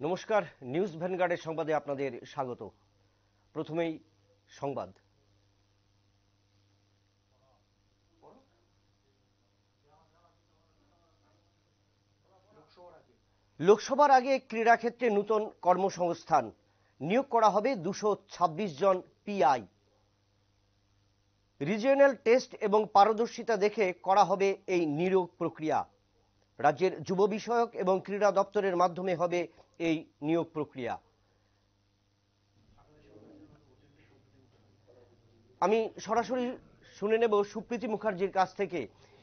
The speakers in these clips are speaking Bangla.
নমস্কার, নিউজ ভ্যানগার্ডের সংবাদে আপনাদের স্বাগত। প্রথমেই সংবাদ। লোকসভার আগে ক্রীড়াক্ষেত্রে নতুন কর্মসংস্থান, নিয়োগ করা হবে 226 জন পিআই। রিজিওনাল টেস্ট এবং পারদর্শিতা দেখে করা হবে এই নিয়োগ প্রক্রিয়া। রাজ্যের যুব বিষয়ক এবং ক্রীড়া দপ্তরের মাধ্যমে হবে এই নিয়োগ প্রক্রিয়া। আমি সরাসরি শুনে নেব সুপ্রীতি মুখার্জির কাছ থেকে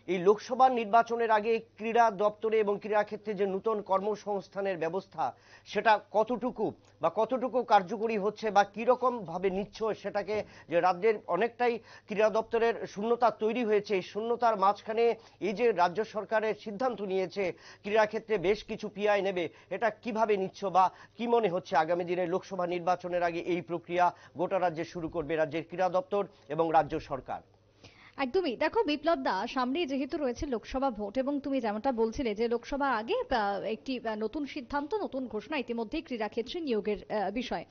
এই লোকসভা নির্বাচনের আগে ক্রীড়া দপ্তরে এবং ক্রীড়া ক্ষেত্রে যে নতুন কর্মসংস্থানের ব্যবস্থা সেটা কতটুকু কার্যকরী হচ্ছে বা কিরকম ভাবে নিচ্ছ সেটাকে, যে রাজ্যের অনেকটাই ক্রীড়া দপ্তরের শূন্যতা তৈরি হয়েছে, এই শূন্যতার মাঝখানে এই যে রাজ্য সরকারের সিদ্ধান্ত নিয়েছে ক্রীড়া ক্ষেত্রে বেশ কিছু পিআই নেবে, এটা কিভাবে নিচ্ছ বা কি মনে হচ্ছে আগামী দিনে লোকসভা নির্বাচনের আগে এই প্রক্রিয়া গোটা রাজ্যে শুরু করবে রাজ্যের ক্রীড়া দপ্তর এবং রাজ্য সরকার? একদমই। দেখো বিপ্লব দা, সামনে যেহেতু রয়েছে লোকসভা ভোট এবং তুমি যেমনটা বলছিলে যে লোকসভা আগে একটি নতুন সিদ্ধান্ত, নতুন ঘোষণা ইতিমধ্যেই ক্রীড়া ক্ষেত্রে নিয়োগের বিষয়।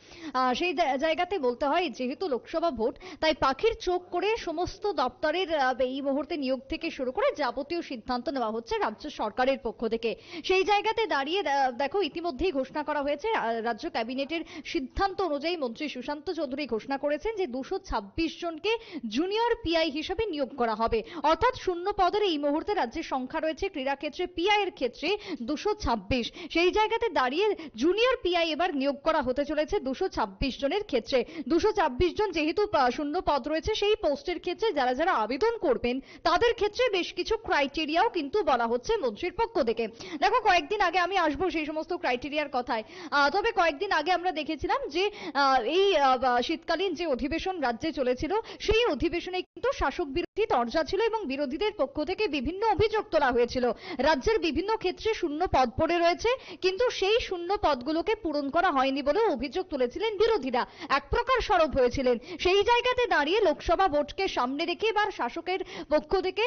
সেই জায়গাতে বলতে হয় যেহেতু লোকসভা ভোট, তাই পাখির চোখ করে সমস্ত দপ্তরের এই মুহূর্তে নিয়োগ থেকে শুরু করে যাবতীয় সিদ্ধান্ত নেওয়া হচ্ছে রাজ্য সরকারের পক্ষ থেকে। সেই জায়গাতে দাঁড়িয়ে দেখো ইতিমধ্যেই ঘোষণা করা হয়েছে, রাজ্য ক্যাবিনেটের সিদ্ধান্ত অনুযায়ী মন্ত্রী সুশান্ত চৌধুরী ঘোষণা করেছেন যে 226 জনকে জুনিয়র পিআই হিসেবে নিয়োগ করা হবে। অর্থাৎ শূন্য পদের এই মুহূর্তে রাজ্যের সংখ্যা রয়েছে ক্রীড়া ক্ষেত্রে পিআই এর ক্ষেত্রে 226। সেই জায়গাতে দাঁড়িয়ে জুনিয়র পিআই এবার নিয়োগ করা হতে চলেছে 226 জনের ক্ষেত্রে। 226 জন যেহেতু শূন্য পদ রয়েছে, সেই পোস্টের ক্ষেত্রে যারা যারা আবেদন করবেন তাদের ক্ষেত্রে বেশ কিছু ক্রাইটেরিয়াও কিন্তু বলা হচ্ছে মন্ত্রীর পক্ষ থেকে। দেখো কয়েকদিন আগে আমি আসবো সেই সমস্ত ক্রাইটেরিয়ার কথায়, তবে কয়েকদিন আগে আমরা দেখেছিলাম যে এই শীতকালীন যে অধিবেশন রাজ্যে চলেছিল সেই অধিবেশনে কিন্তু শাসক বিরোধী তরজা ছিল এবং বিরোধীদের পক্ষ থেকে বিভিন্ন অভিযোগ তোলা হয়েছিল। রাজ্যের বিভিন্ন ক্ষেত্রে শূন্য পদ পড়ে রয়েছে, কিন্তু সেই শূন্য পদগুলোকে পূরণ করা হয়নি বলে অভিযোগ তুলেছিলেন বিরোধীরা, এক প্রকার সরব হয়েছিলেন। সেই জায়গাতে দাঁড়িয়ে লোকসভা ভোটকে সামনে রেখে এবার শাসকের পক্ষ থেকে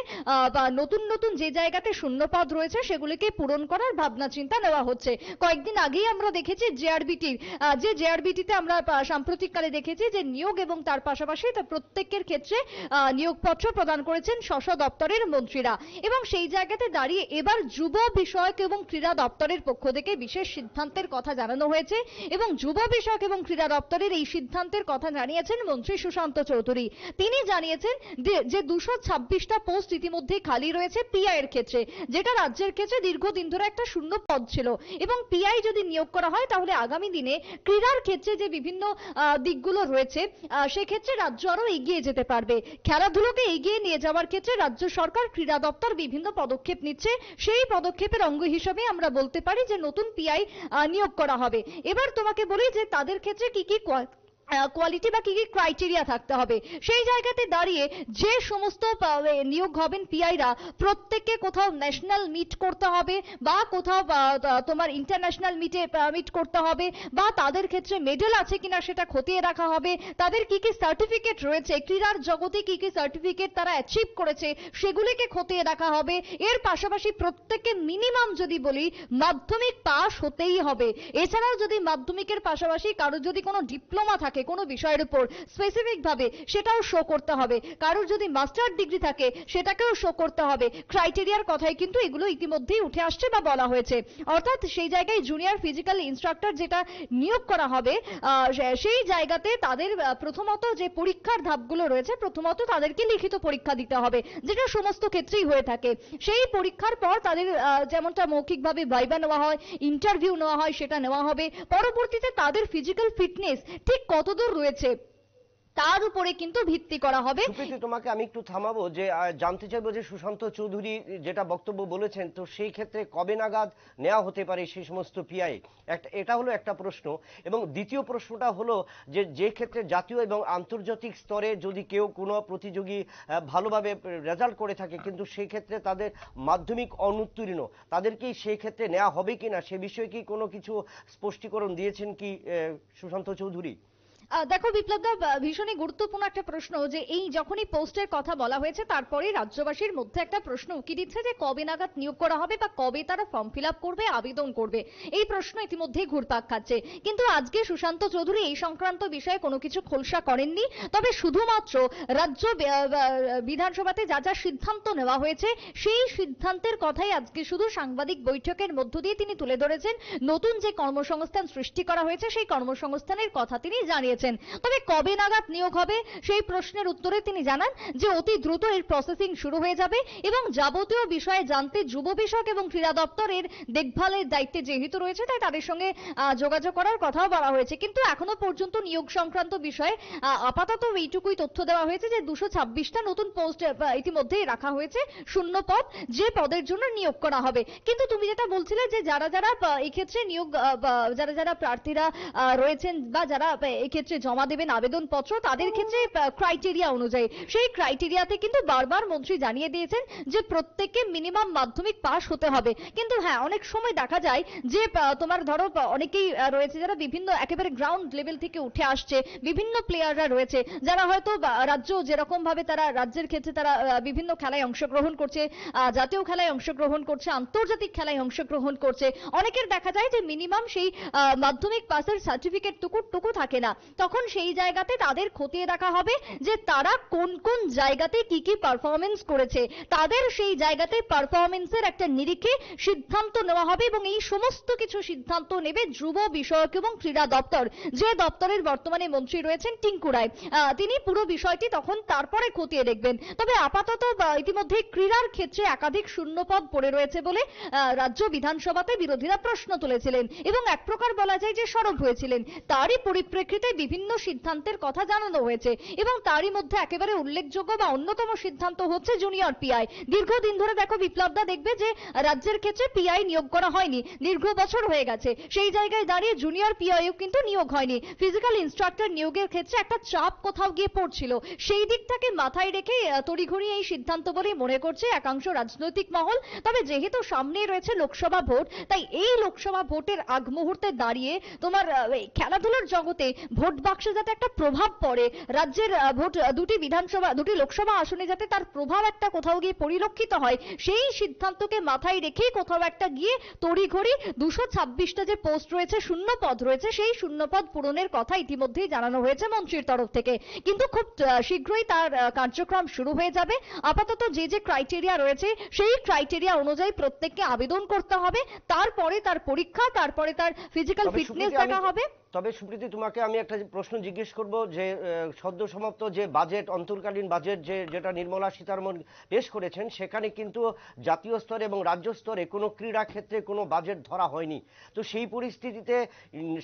নতুন নতুন যে জায়গাতে শূন্য পদ রয়েছে সেগুলিকে পূরণ করার ভাবনা চিন্তা নেওয়া হচ্ছে। কয়েকদিন আগেই আমরা দেখেছি জেআরবিটিতে আমরা সাম্প্রতিককালে দেখেছি যে নিয়োগ এবং তার পাশাপাশি প্রত্যেকের ক্ষেত্রে নিয়োগপত্র প্রদান করেছেন স্ব দপ্তরের মন্ত্রীরা। এবং সেই জায়গাতে দাঁড়িয়ে এবার যুব বিষয়ক এবং ক্রীড়া দপ্তরের পক্ষ থেকে বিশেষ সিদ্ধান্তের কথা জানানো হয়েছে এবং যুব বিষয়ক এবং ক্রীড়া দপ্তরের এই সিদ্ধান্তের কথা জানিয়েছেন মন্ত্রী সুশান্ত চৌধুরী। তিনি জানিয়েছেন যে 226টা পোস্ট ইতিমধ্যে খালি রয়েছে পিআই এর ক্ষেত্রে, যেটা রাজ্যের ক্ষেত্রে দীর্ঘদিন ধরে একটা শূন্য পদ ছিল এবং পিআই যদি নিয়োগ করা হয় তাহলে আগামী দিনে ক্রীড়ার ক্ষেত্রে যে বিভিন্ন দিকগুলো রয়েছে সেক্ষেত্রে রাজ্য আরো এগিয়ে যেতে পারবে। খেলাধুলোকে এগিয়ে নিয়ে যাওয়ার ক্ষেত্রে রাজ্য সরকার, ক্রীড়া দপ্তর বিভিন্ন পদক্ষেপ নিচ্ছে। সেই পদক্ষেপের অঙ্গ হিসেবে আমরা বলতে পারি যে নতুন পিআই নিয়োগ করা হবে। এবার তোমাকে বলি যে তাদের ক্ষেত্রে কি কি কোয়ালিটি বা কি কি ক্রাইটেরিয়া থাকতে হবে। সেই জায়গাতে দাঁড়িয়ে যে সমস্ত নিয়োগ হবেন পিআইরা, প্রত্যেককে কোথাও ন্যাশনাল মিট করতে হবে বা কোথাও তোমার ইন্টারন্যাশনাল মিট করতে হবে, বা তাদের ক্ষেত্রে মেডেল আছে কিনা সেটা খতিয়ে রাখা হবে, তাদের কি কি সার্টিফিকেট রয়েছে, ক্রীড়ার জগতে কি কি সার্টিফিকেট তারা অ্যাচিভ করেছে সেগুলিকে খতিয়ে রাখা হবে। এর পাশাপাশি প্রত্যেককে মিনিমাম যদি বলি মাধ্যমিক পাস হতেই হবে। এছাড়াও যদি মাধ্যমিকের পাশাপাশি কারোর যদি কোনো ডিপ্লোমা থাকে কোনো বিষয়ের উপর স্পেসিফিক ভাবে, সেটাও শো করতে হবে। কারোর যদি মাস্টার ডিগ্রি থাকে সেটাকেও শো করতে হবে। ক্রাইটেরিয়ার কথাই কিন্তু এগুলো ইতিমধ্যেই উঠে আসছে বা বলা হয়েছে। অর্থাৎ সেই জায়গায় জুনিয়র ফিজিক্যাল ইনস্ট্রাক্টর যেটা নিয়োগ করা হবে, সেই জায়গাতে তাদের প্রথমত যে পরীক্ষার ধাপগুলো রয়েছে, প্রথমত তাদেরকে লিখিত পরীক্ষা দিতে হবে, যেটা সমস্ত ক্ষেত্রেই হয়ে থাকে। সেই পরীক্ষার পর তাদের যেমনটা মৌখিকভাবে ভাইবা নেওয়া হয়, ইন্টারভিউ নেওয়া হয়, সেটা নেওয়া হবে। পরবর্তীতে তাদের ফিজিক্যাল ফিটনেস ঠিক কতদূর রয়েছে তার উপরে কিন্তু ভিত্তি করা হবে। সুপ্রীতি, তোমাকে আমি একটু থামাবো, যে জানতে চাইবো যে সুশান্ত চৌধুরী যেটা বক্তব্য বলেছেন, তো সেই ক্ষেত্রে কবে নাগাদ নেওয়া হতে পারে সেই সমস্ত পিআই? এটা হলো একটা প্রশ্ন। এবং দ্বিতীয় প্রশ্নটা হলো যে ক্ষেত্রে জাতীয় এবং আন্তর্জাতিক স্তরে যদি কেউ কোনো প্রতিযোগী ভালোভাবে রেজাল্ট করে থাকে কিন্তু সেই ক্ষেত্রে তাদের মাধ্যমিক অনুত্তীর্ণ, তাদেরকেই সেই ক্ষেত্রে নেওয়া হবে কিনা সে বিষয়ে কি কোনো কিছু স্পষ্টীকরণ দিয়েছেন কি সুশান্ত চৌধুরী? দেখো বিপ্লব দা, ভীষণই গুরুত্বপূর্ণ একটা প্রশ্ন যে এই যখনই পোস্টের কথা বলা হয়েছে তারপরে রাজ্যবাসীর মধ্যে একটা প্রশ্ন উকি দিচ্ছে যে কবে নাগাদ নিয়োগ করা হবে বা কবে তারা ফর্ম ফিল আপ করবে, আবেদন করবে। এই প্রশ্ন ইতিমধ্যেই ঘুরপাক খাচ্ছে, কিন্তু আজকে সুশান্ত চৌধুরী এই সংক্রান্ত বিষয়ে কোনো কিছু খোলসা করেননি। তবে শুধুমাত্র রাজ্য বিধানসভাতে যা যা সিদ্ধান্ত নেওয়া হয়েছে সেই সিদ্ধান্তের কথাই আজকে শুধু সাংবাদিক বৈঠকের মধ্য দিয়ে তিনি তুলে ধরেছেন। নতুন যে কর্মসংস্থান সৃষ্টি করা হয়েছে সেই কর্মসংস্থানের কথা তিনি জানিয়েছেন। তবে কবে নাগাদ নিয়োগ হবে সেই প্রশ্নের উত্তরে তিনি জানান যে অতি দ্রুত এর প্রসেসিং শুরু হয়ে যাবে এবং যাবতীয় বিষয়ে জানতে যুব বিষয়ক এবং ক্রীড়া দপ্তরের দেখভালের দায়িত্বে যেহেতু রয়েছে তাই তাদের সঙ্গে যোগাযোগ করার কথাও বলা হয়েছে। কিন্তু এখনো পর্যন্ত নিয়োগ সংক্রান্ত বিষয়ে আপাতত এইটুকুই তথ্য দেওয়া হয়েছে যে 226টা নতুন পোস্ট ইতিমধ্যেই রাখা হয়েছে, শূন্য পদ, যে পদের জন্য নিয়োগ করা হবে। কিন্তু তুমি যেটা বলছিলে যে যারা যারা এই ক্ষেত্রে নিয়োগ যারা যারা প্রার্থীরা রয়েছেন বা যারা এই ক্ষেত্রে জমা দেবেন আবেদনপত্র, তাদের ক্ষেত্রে ক্রাইটেরিয়া অনুযায়ী সেই ক্রাইটেরিয়াতে কিন্তু বারবার মন্ত্রী জানিয়ে দিয়েছেন যে প্রত্যেককে মিনিমাম মাধ্যমিক পাস হতে হবে। কিন্তু হ্যাঁ, অনেক সময় দেখা যায় যে তোমার ধরো অনেকেই রয়েছে যারা বিভিন্ন একেবারে গ্রাউন্ড লেভেল থেকে উঠে আসছে, বিভিন্ন প্লেয়াররা রয়েছে যারা হয়তো রাজ্য যেরকম ভাবে তারা রাজ্যের ক্ষেত্রে তারা বিভিন্ন খেলায় অংশগ্রহণ করছে, জাতীয় খেলায় অংশগ্রহণ করছে, আন্তর্জাতিক খেলায় অংশগ্রহণ করছে, অনেকের দেখা যায় যে মিনিমাম সেই মাধ্যমিক পাসের সার্টিফিকেট টুকু থাকে না। তখন সেই জায়গাতে তাদের খতিয়ে দেখা হবে যে তারা কোন কোন জায়গাতে কি কি পারফরমেন্স করেছে, তাদের সেই জায়গাতে পারফরমেন্সের একটা নিরিখে সিদ্ধান্ত নেওয়া হবে এবং এই সমস্ত কিছু সিদ্ধান্ত নেবে যুব বিষয়ক এবং ক্রীড়া দপ্তর, যে দপ্তরের বর্তমানে মন্ত্রী রয়েছেন টিঙ্কু রায়। তিনি পুরো বিষয়টি তখন তারপরে খতিয়ে দেখবেন। তবে আপাতত ইতিমধ্যে ক্রীড়ার ক্ষেত্রে একাধিক শূন্যপদ পড়ে রয়েছে বলে রাজ্য বিধানসভাতে বিরোধীরা প্রশ্ন তুলেছিলেন এবং এক প্রকার বলা যায় যে সরব হয়েছিলেন। তারই পরিপ্রেক্ষিতে বিভিন্ন সিদ্ধান্তের কথা জানানো হয়েছে এবং তারই মধ্যে একেবারে উল্লেখযোগ্য বা অন্যতম সিদ্ধান্ত হচ্ছে জুনিয়র পিআই। দীর্ঘদিন ধরে দেখো বিপ্লবদা, দেখবে যে রাজ্যের ক্ষেত্রে পিআই নিয়োগ করা হয়নি, দীর্ঘ বছর হয়ে গেছে। সেই জায়গায় দাঁড়িয়ে জুনিয়র পিআইও কিন্তু নিয়োগ হয়নি। ফিজিক্যাল ইনস্ট্রাক্টর নিয়োগের ক্ষেত্রে একটা চাপ কোথাও গিয়ে পড়ছিল, সেই দিকটাকে মাথায় রেখে তড়িঘড়ি এই সিদ্ধান্ত বলেই মনে করছে একাংশ রাজনৈতিক মহল। তবে যেহেতু সামনে রয়েছে লোকসভা ভোট, তাই এই লোকসভা ভোটের আগ মুহূর্তে দাঁড়িয়ে তোমার খেলাধুলার জগতে ভোট বাক্সে যাতে একটা প্রভাব পড়ে, রাজ্যের ভোট দুটি লোকসভা আসনে যাতে তার প্রভাব একটা কোথাও গিয়ে পরিলক্ষিত হয়, সেই সিদ্ধান্তকে মাথায় রেখেই কোথাও একটা গিয়ে তড়িঘড়ি 226টা যে পোস্ট রয়েছে, শূন্য পদ রয়েছে, সেই শূন্য পদ পূরণের কথা ইতিমধ্যেই জানানো হয়েছে মন্ত্রীর তরফ থেকে। কিন্তু খুব শীঘ্রই তার কার্যক্রম শুরু হয়ে যাবে। আপাতত যে যে ক্রাইটেরিয়া রয়েছে সেই ক্রাইটেরিয়া অনুযায়ী প্রত্যেককে আবেদন করতে হবে, তারপরে তার পরীক্ষা, তারপরে তার ফিজিক্যাল ফিটনেস দেখা হবে। তবে সুপ্রীতি, তোমাকে আমি একটা প্রশ্ন জিজ্ঞেস করব যে সদ্য সমাপ্ত যে বাজেট, অন্তর্কালীন বাজেট যেটা নির্মলা সীতারমণ পেশ করেছেন, সেখানে কিন্তু জাতীয় স্তরে এবং রাজ্য স্তরে কোনো ক্রীড়া ক্ষেত্রে কোনো বাজেট ধরা হয়নি। তো সেই পরিস্থিতিতে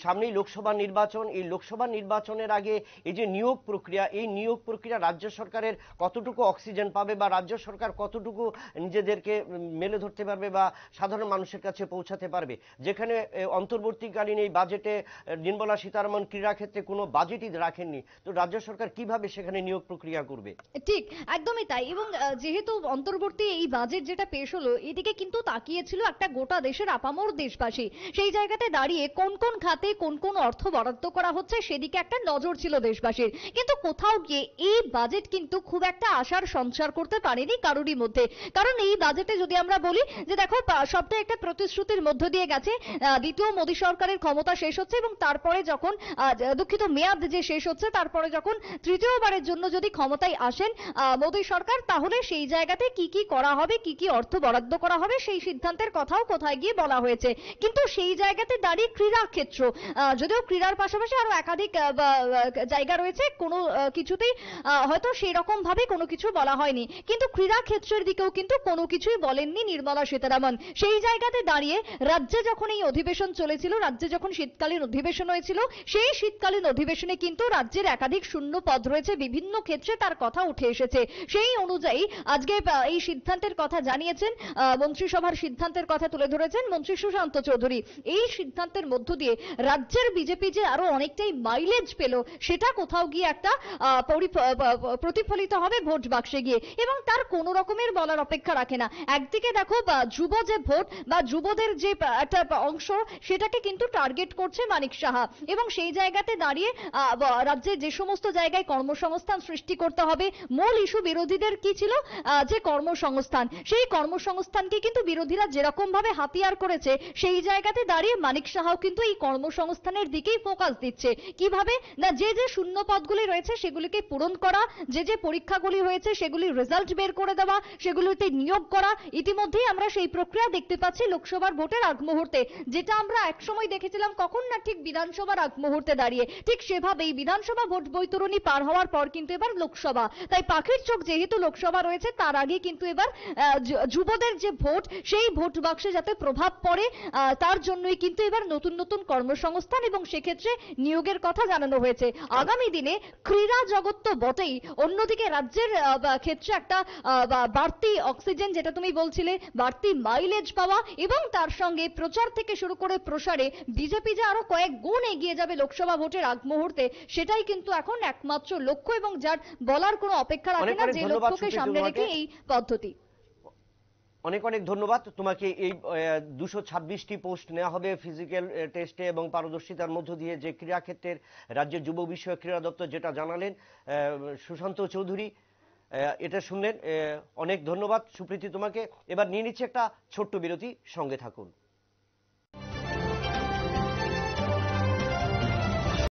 সামনেই লোকসভা নির্বাচন, এই লোকসভা নির্বাচনের আগে এই যে নিয়োগ প্রক্রিয়া, এই নিয়োগ প্রক্রিয়া রাজ্য সরকারের কতটুকু অক্সিজেন পাবে বা রাজ্য সরকার কতটুকু নিজেদেরকে মেলে ধরতে পারবে বা সাধারণ মানুষের কাছে পৌঁছাতে পারবে, যেখানে অন্তর্বর্তীকালীন এই বাজেটে নির্মলা সীতারমণ ক্রীড়া ক্ষেত্রে কোনো বাজেটই রাখেননি। তো রাজ্য সরকার কিভাবে সেখানে নিয়োগ প্রক্রিয়া করবে? ঠিক, একদমই তাই। এবং যেহেতু অন্তর্বর্তী এই বাজেট যেটা পেশ হলো, এদিকে কিন্তু তাকিয়েছিল একটা গোটা দেশের আপামর দেশবাসী। সেই জায়গাতে দাঁড়িয়ে কোন কোন খাতে কোন কোন অর্থ বরাদ্দ করা হচ্ছে সেদিকে একটা নজর ছিল দেশবাসীর। কিন্তু কোথাও গিয়ে এই বাজেট কিন্তু খুব একটা আশার সঞ্চার করতে পারেনি কারোরই মধ্যে। কারণ এই বাজেটে যদি আমরা বলি যে দেখো, সবটাই একটা প্রতিশ্রুতির মধ্য দিয়ে গেছে। দ্বিতীয় মোদী সরকারের ক্ষমতা শেষ হচ্ছে এবং তারপরে যখন দুঃখিত মেয়াদ যে শেষ হচ্ছে, তারপরে যখন তৃতীয়বারের জন্য যদি ক্ষমতায় আসেন মোদী সরকার, তাহলে সেই জায়গাতে কি কি করা হবে, কি কি অর্থ বরাদ্দ করা হবে, সেই সিদ্ধান্তের কথাও কোথায় গিয়ে বলা হয়েছে। কিন্তু সেই জায়গাতে দাঁড়িয়ে ক্রীড়া ক্ষেত্র, যদিও ক্রীড়ার পাশাপাশি আরো একাধিক জায়গা রয়েছে, কোনো কিছুতেই হয়তো সেই রকম ভাবে কোনো কিছু বলা হয়নি। কিন্তু ক্রীড়া ক্ষেত্রের দিকেও কিন্তু কোনো কিছুই বলেননি নির্মলা সীতারমণ। সেই জায়গাতে দাঁড়িয়ে রাজ্যে যখন এই অধিবেশন চলেছিল, রাজ্যে যখন শীতকালীন অধিবেশন হয়েছিল, সেই শীতকালীন অধিবেশনে কিন্তু রাজ্যের একাধিক শূন্য পদ রয়েছে, বিভিন্ন ক্ষেত্রে তার কথা উঠে এসেছে। সেই অনুযায়ী আজকে এই সিদ্ধান্তের কথা জানিয়েছেন, মন্ত্রিসভার সিদ্ধান্তের কথা তুলে ধরেছেন মন্ত্রী সুশান্ত চৌধুরী। এই সিদ্ধান্তের মধ্য দিয়ে রাজ্যের বিজেপি যে আরো অনেকটাই মাইলেজ পেল, সেটা কোথাও গিয়ে একটা প্রতিফলিত হবে ভোট বাক্সে গিয়ে, এবং তার কোনো রকমের বলার অপেক্ষা রাখে না। একদিকে দেখো, যুব যে ভোট বা যুবদের যে একটা অংশ, সেটাকে কিন্তু টার্গেট করছে মানিক সাহা, এবং সেই জায়গাতে দাঁড়িয়ে দাঁড়িয়ে রাজ্যে যে সমস্ত জায়গায় কর্মসংস্থান সৃষ্টি করতে হবে, মূল ইস্যু বিরোধীদের কি ছিল, যে কর্মসংস্থান, সেই কর্মসংস্থানকে কিন্তু বিরোধীরা যেরকম ভাবে হাতিয়ার করেছে, সেই জায়গাতে দাঁড়িয়ে মানিক সাহাও কিন্তু এই কর্মসংস্থানের দিকেই ফোকাস দিচ্ছে। কিভাবে না, যে যে শূন্য পদগুলি রয়েছে সেগুলিকে পূরণ করা, যে যে পরীক্ষাগুলি হয়েছে সেগুলির রেজাল্ট বের করে দেওয়া, সেগুলিতে নিয়োগ করা। ইতিমধ্যেই আমরা সেই প্রক্রিয়া দেখতে পাচ্ছি লোকসভার ভোটের আগ মুহূর্তে, যেটা আমরা একসময় দেখেছিলাম কখন না ঠিক বিধানসভার আগ মুহূর্তে দাঁড়িয়ে, ঠিক সেভাবেই বিধানসভা ভোট বৈতরণী পার হওয়ার পর কিন্তু এবার লোকসভা। তাই পাখির চোখ যেহেতু লোকসভা রয়েছে, তার আগে কিন্তু এবার যুবদের যে ভোট, সেই ভোট বাক্সে যাতে প্রভাব পড়ে, তার জন্যই কিন্তু এবার নতুন নতুন কর্মসংস্থান এবং সেক্ষেত্রে নিয়োগের কথা জানানো হয়েছে। আগামী দিনে ক্রীড়া জগৎ তো বটেই, অন্যদিকে রাজ্যের ক্ষেত্রে একটা বাড়তি অক্সিজেন, যেটা তুমি বলছিলে, বাড়তি মাইলেজ পাওয়া, এবং তার সঙ্গে প্রচার থেকে শুরু করে প্রসারে বিজেপি যে আরো কয়েক গুণ এগিয়ে যাবে লোকসভা ভোটের আগ মুহূর্তে, সেটাই কিন্তু এখন একমাত্র লক্ষ্য, এবং যার বলার কোনো অপেক্ষা রাখে না, যে লক্ষ্যকে সামনে রেখে এই পদ্ধতি। অনেক অনেক ধন্যবাদ তোমাকে। এই 226টি পোস্ট নেওয়া হবে ফিজিক্যাল টেস্টে এবং পারদর্শিতার মধ্য দিয়ে, যে ক্রীড়া ক্ষেত্রের রাজ্যের যুব বিষয়ক ক্রীড়া দপ্তর যেটা জানালেন সুশান্ত চৌধুরী, এটা শুনলেন। অনেক ধন্যবাদ সুপ্রীতি তোমাকে। এবার নিয়ে নিচ্ছে একটা ছোট্ট বিরতি, সঙ্গে থাকুন।